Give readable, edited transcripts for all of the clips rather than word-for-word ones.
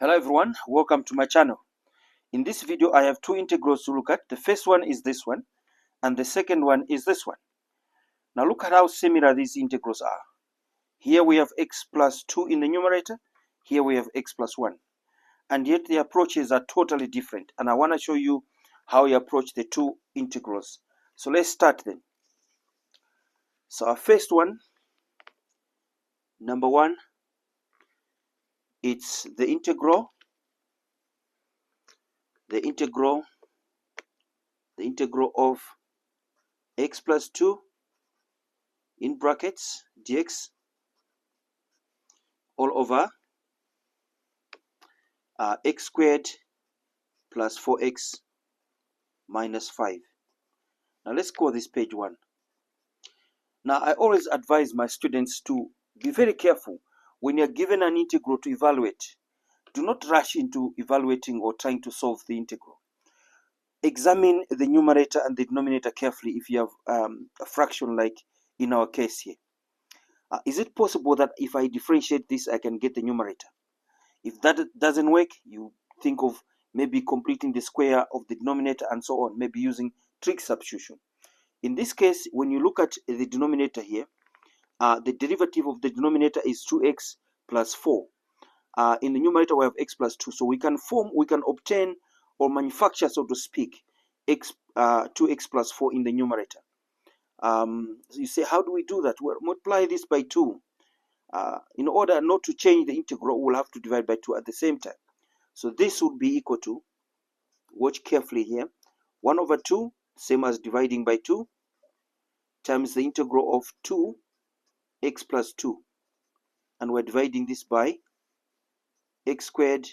Hello everyone, welcome to my channel. In this video I have two integrals to look at. The first one is this one and the second one is this one. Now look at how similar these integrals are. Here we have x plus 2 in the numerator, here we have x plus 1, and yet the approaches are totally different, and I want to show you how you approach the two integrals. So let's start then. So our first one, number one, it's the integral of x plus 2 in brackets dx all over x squared plus 4x minus 5. Now let's call this page 1. Now I always advise my students to be very careful when you're given an integral to evaluate. Do not rush into evaluating or trying to solve the integral. Examine the numerator and the denominator carefully if you have a fraction like in our case here. Is it possible that if I differentiate this I can get the numerator? If that doesn't work, you think of maybe completing the square of the denominator and so on, maybe using trig substitution. In this case, when you look at the denominator here, the derivative of the denominator is 2x plus 4. In the numerator we have x plus 2, so we can obtain or manufacture, so to speak, 2x plus 4 in the numerator. So you say, how do we do that? Well, multiply this by 2. In order not to change the integral, we'll have to divide by 2 at the same time. So this would be equal to, watch carefully here, 1 over 2, same as dividing by 2, times the integral of 2x plus 2. And we're dividing this by x squared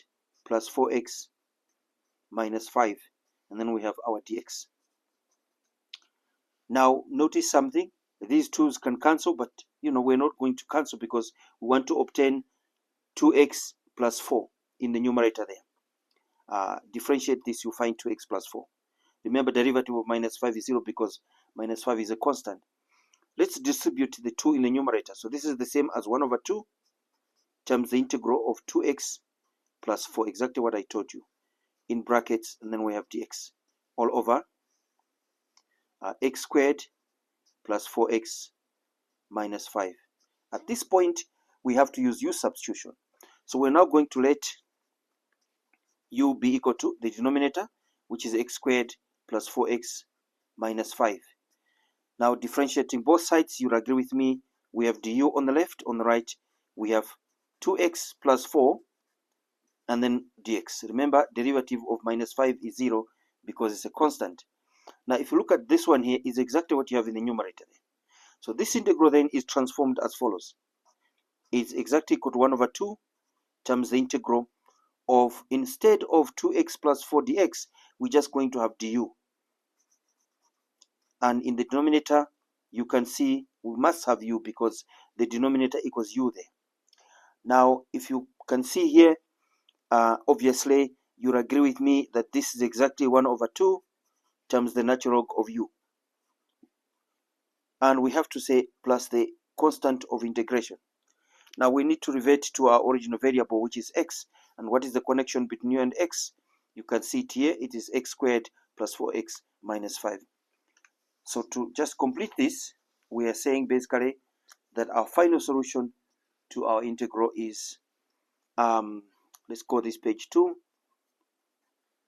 plus 4x minus 5. And then we have our dx. Now notice something. These 2's can cancel, but we're not going to cancel because we want to obtain 2x plus 4 in the numerator there. Differentiate this, you find 2x plus 4. Remember, derivative of minus 5 is 0 because minus 5 is a constant. Let's distribute the 2 in the numerator. So this is the same as 1 over 2 times the integral of 2x plus 4, exactly what I told you, in brackets, and then we have dx all over x squared plus 4x minus 5. At this point, we have to use U-substitution. So we're now going to let u be equal to the denominator, which is x squared plus 4x minus 5. Now differentiating both sides, you'll agree with me, we have du on the left, on the right we have 2x plus 4 and then dx. Remember, derivative of minus 5 is 0 because it's a constant. Now if you look at this one here, is exactly what you have in the numerator there. So this integral then is transformed as follows. It's exactly equal to 1 over 2 times the integral of, instead of 2x plus 4 dx, we're just going to have du. And in the denominator, you can see we must have u because the denominator equals u there. Now, if you can see here, obviously, you'll agree with me that this is exactly 1 over 2 times the natural log of u. And we have to say plus the constant of integration. Now we need to revert to our original variable, which is x. And what is the connection between u and x? You can see it here. It is x squared plus 4x minus 5. So to just complete this, we are saying basically that our final solution to our integral is, let's call this page 2.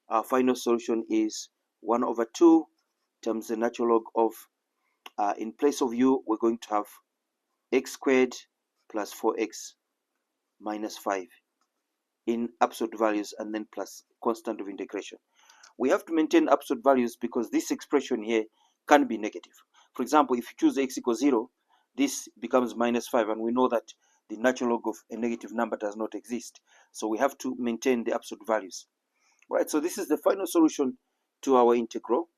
Our final solution is 1 over 2 times the natural log of, in place of u, we're going to have x squared plus 4x minus 5 in absolute values, and then plus constant of integration. We have to maintain absolute values because this expression here can be negative. For example, if you choose x equals 0, this becomes minus 5, and we know that the natural log of a negative number does not exist. So we have to maintain the absolute values. All right, so this is the final solution to our integral.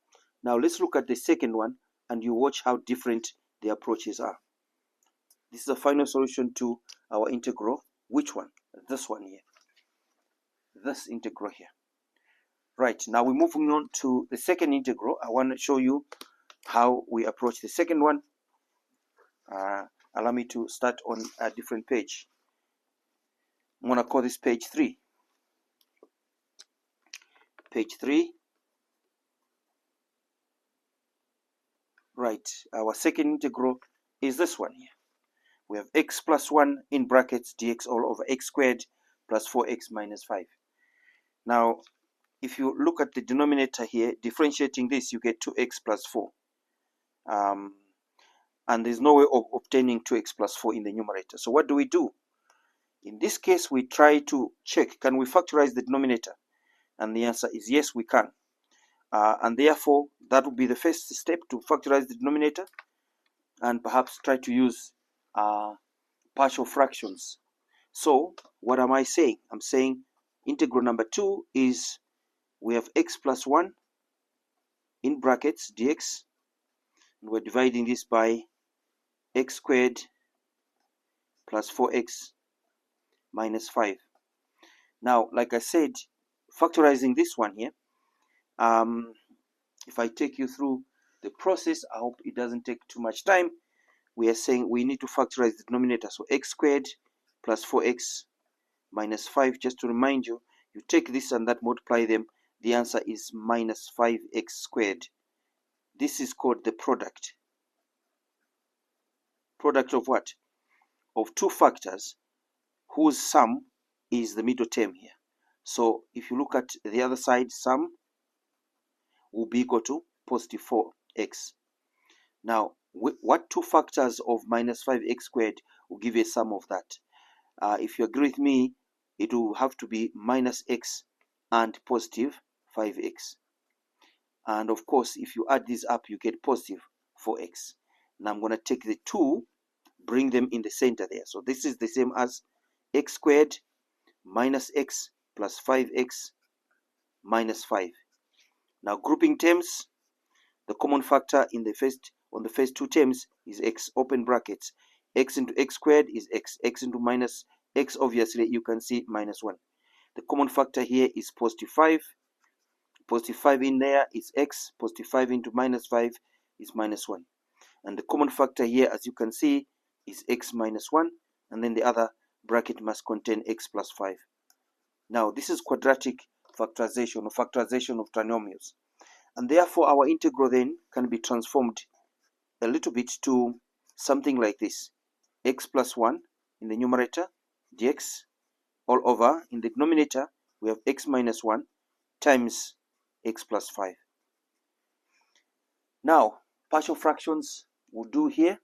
Now let's look at the second one, and you watch how different the approaches are. This is the final solution to our integral. Which one? This one here. This integral here. Right, now we're moving on to the second integral. I want to show you how we approach the second one. Allow me to start on a different page. I'm going to call this page 3. page 3. Right, our second integral is this one here. We have x plus 1 in brackets dx all over x squared plus 4x minus 5. Now, if you look at the denominator here, differentiating this, you get 2x plus 4. And there's no way of obtaining 2x plus 4 in the numerator. So what do we do? In this case, we try to check, can we factorize the denominator? And the answer is yes, we can. And therefore, that would be the first step, to factorize the denominator and perhaps try to use partial fractions. So what am I saying? I'm saying integral number 2 is, we have x plus 1 in brackets dx, and we're dividing this by x squared plus 4x minus 5. Now, like I said, factorizing this one here, if I take you through the process, I hope it doesn't take too much time. We are saying we need to factorize the denominator. So x squared plus 4x minus 5. Just to remind you, you take this and that, multiply them. The answer is minus 5x squared. This is called the product. Product of what? Of two factors whose sum is the middle term here. So if you look at the other side, sum will be equal to positive 4x. Now, what two factors of minus 5x squared will give you a sum of that? If you agree with me, it will have to be minus x and positive 5x. And of course, if you add these up, you get positive 4x. Now I'm going to take the 2, bring them in the center there. So this is the same as x squared minus x plus 5x minus 5. Now grouping terms, the common factor in the first two terms is x, open brackets. X into x squared is x. X into minus x, obviously you can see minus 1. The common factor here is positive 5. Positive 5 in there is x. Positive 5 into minus 5 is minus 1. And the common factor here, as you can see, is x minus 1. And then the other bracket must contain x plus 5. Now, this is quadratic factorization, or factorization of trinomials. And therefore, our integral then can be transformed a little bit to something like this. X plus 1 in the numerator, dx, all over. In the denominator, we have x minus 1 times x plus 5. Now, partial fractions will do here.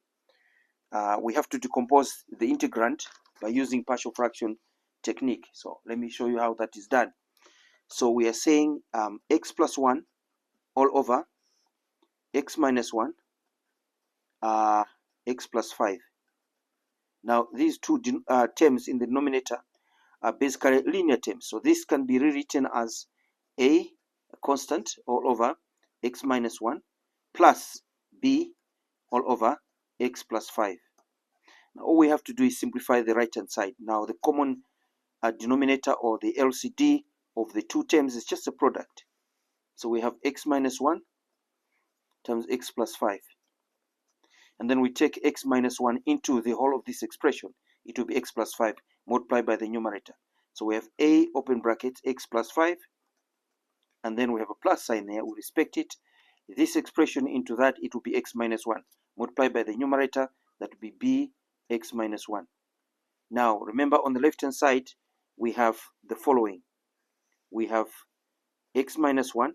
We have to decompose the integrand by using partial fraction technique. So let me show you how that is done. So we are saying x plus 1 all over x minus 1 x plus 5. Now these two terms in the denominator are basically linear terms. So this can be rewritten as a constant all over x minus 1 plus b all over x plus 5. Now all we have to do is simplify the right hand side. Now the common denominator, or the LCD of the two terms, is just a product. So we have x minus 1 times x plus 5. And then we take x minus 1 into the whole of this expression. It will be x plus 5 multiplied by the numerator. So we have a, open brackets, x plus 5. And then we have a plus sign there. We respect it. This expression into that, it will be x minus 1 multiplied by the numerator. That will be b x minus 1. Now, remember, on the left-hand side, we have the following. We have x minus 1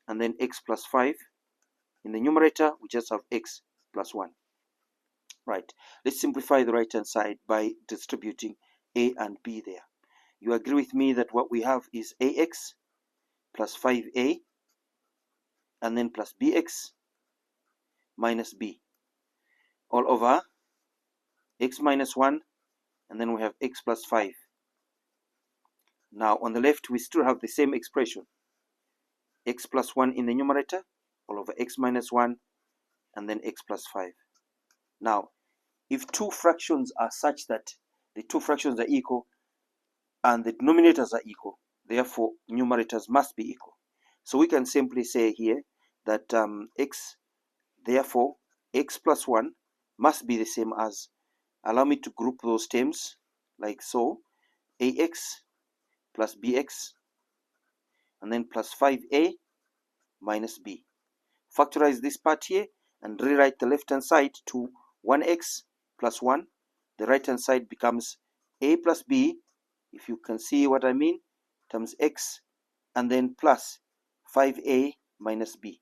and then x plus 5. In the numerator, we just have x plus 1. Right. Let's simplify the right-hand side by distributing a and b there. You agree with me that what we have is ax plus 5a and then plus bx minus b all over x minus 1, and then we have x plus 5. Now on the left, we still have the same expression. X plus 1 in the numerator all over x minus 1 and then x plus 5. Now, if two fractions are such that the two fractions are equal and the denominators are equal, therefore numerators must be equal. So we can simply say here that therefore x plus 1 must be the same as, allow me to group those terms like so, ax plus bx, and then plus 5a minus b. Factorize this part here and rewrite the left hand side to 1x plus 1. The right hand side becomes a plus b, if you can see what I mean, times x, and then plus 5a minus b.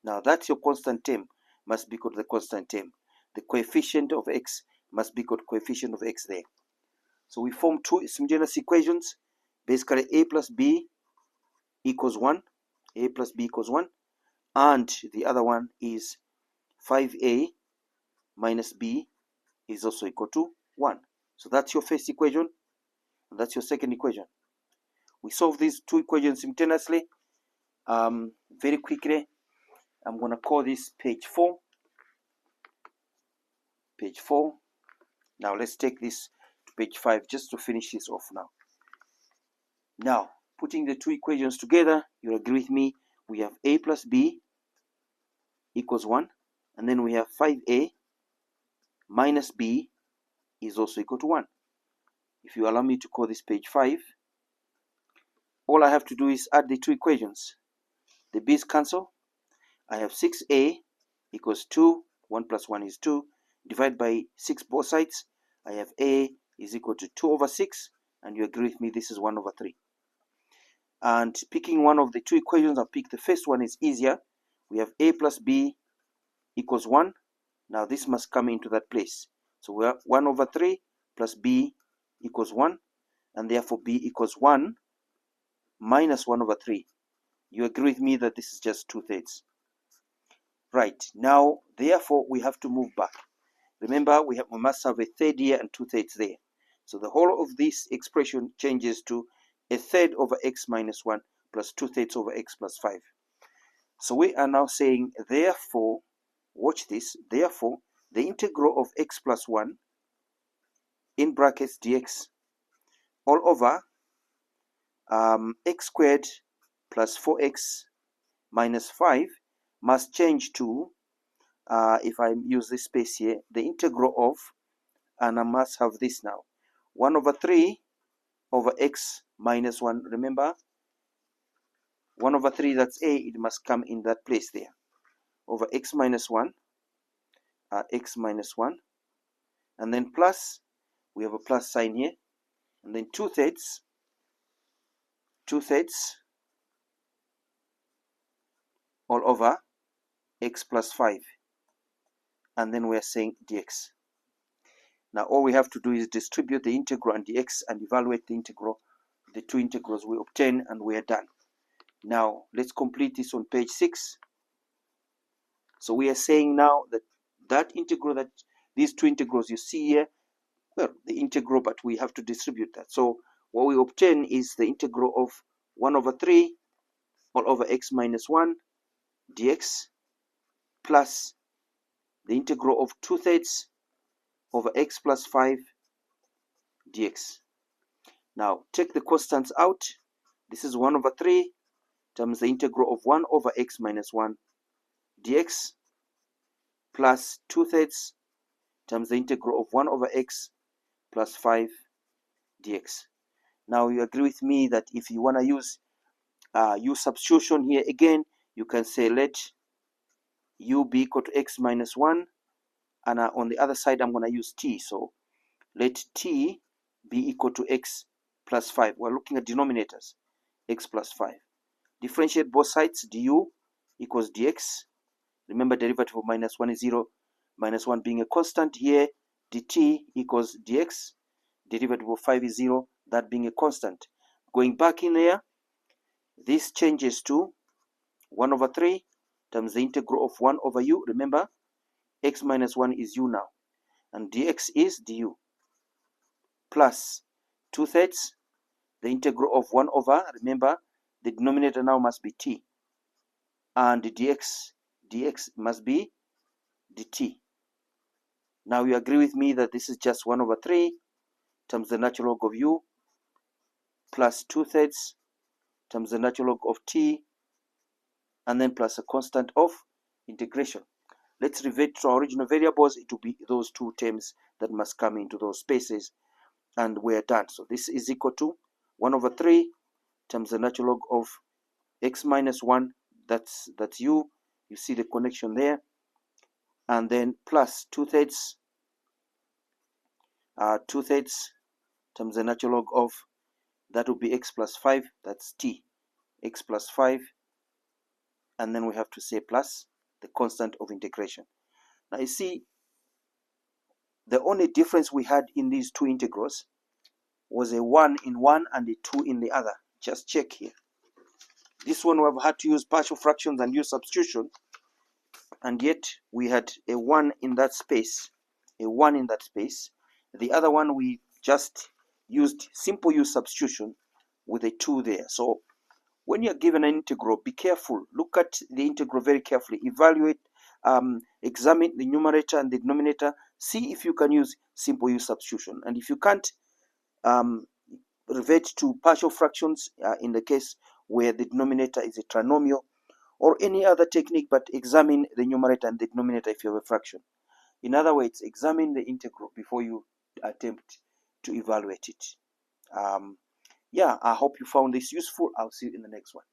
Now that's your constant term, must be equal to the constant term. The coefficient of x must be equal to coefficient of x there. So we form two homogeneous equations. Basically a plus b equals 1, a plus b equals 1, and the other one is 5a minus b is also equal to 1. So that's your first equation, and that's your second equation. We solve these two equations simultaneously. Very quickly, I'm going to call this page 4. Page 4. Now let's take this to page 5 just to finish this off now. Now, putting the two equations together, you'll agree with me, we have a plus b equals 1, and then we have 5a minus b is also equal to 1. If you allow me to call this page 5, all I have to do is add the two equations. The b's cancel. I have 6a equals 2, 1 plus 1 is 2, divide by 6 both sides. I have a is equal to 2 over 6, and you agree with me, this is 1 over 3. And picking one of the two equations, I'll pick the first one, is easier. We have a plus b equals 1. Now this must come into that place. So we have 1 over 3 plus b equals 1, and therefore b equals 1 minus 1 over 3. You agree with me that this is just 2/3. Right, now therefore we have to move back. Remember, we must have a third here and 2/3 there. So the whole of this expression changes to a third over x minus 1 plus 2/3 over x plus 5. So we are now saying, therefore, watch this, therefore, the integral of x plus 1 in brackets dx all over x squared plus 4x minus 5 must change to, if I use this space here, the integral of, and I must have this now, 1 over 3 over x minus 1. Remember, 1 over 3, that's a, it must come in that place there, over x minus 1, x minus 1, and then plus, we have a plus sign here, and then 2/3 all over x plus 5, and then we are saying dx. Now all we have to do is distribute the integral and dx and evaluate the integral, the two integrals we obtain, and we are done. Now let's complete this on page 6. So we are saying now that that integral, that these two integrals you see here, well, the integral, but we have to distribute that. So what we obtain is the integral of 1 over 3 all over x minus 1 dx plus the integral of 2/3 over x plus 5 dx. Now take the constants out. This is 1 over 3 times the integral of 1 over x minus 1 dx plus 2/3 times the integral of 1 over x plus 5 dx. Now you agree with me that if you want to use U-substitution here again, you can say let u be equal to x minus 1, and on the other side I'm going to use t. So let t be equal to x plus 5. We're looking at denominators, x plus 5. Differentiate both sides, du equals dx. Remember, derivative of minus 1 is 0, minus 1 being a constant. Here dt equals dx, derivative of 5 is 0, that being a constant. Going back in there, this changes to 1 over 3 times the integral of 1 over u. Remember, x minus 1 is u now, and dx is du, plus 2/3 the integral of 1 over, remember, the denominator now must be t, and the dx must be dt. Now you agree with me that this is just 1 over 3 times the natural log of u plus 2/3 times the natural log of t, and then plus a constant of integration. Let's revert to our original variables. It will be those two terms that must come into those spaces, and we're done. So this is equal to 1 over 3 times the natural log of x minus 1, that's u. You see the connection there. And then plus 2/3 times the natural log of, that would be x plus 5, that's t, x plus 5, and then we have to say plus the constant of integration. Now you see, the only difference we had in these two integrals was a 1 in one and a 2 in the other. Just check here. This one we've had to use partial fractions and U-substitution, and yet we had a 1 in that space, a 1 in that space. The other one we just used simple U-substitution with a 2 there. So when you're given an integral, be careful. Look at the integral very carefully. Evaluate, examine the numerator and the denominator. See if you can use simple U-substitution. And if you can't, revert to partial fractions in the case where the denominator is a trinomial, or any other technique, but examine the numerator and the denominator if you have a fraction. In other words, examine the integral before you attempt to evaluate it. Yeah, I hope you found this useful. I'll see you in the next one.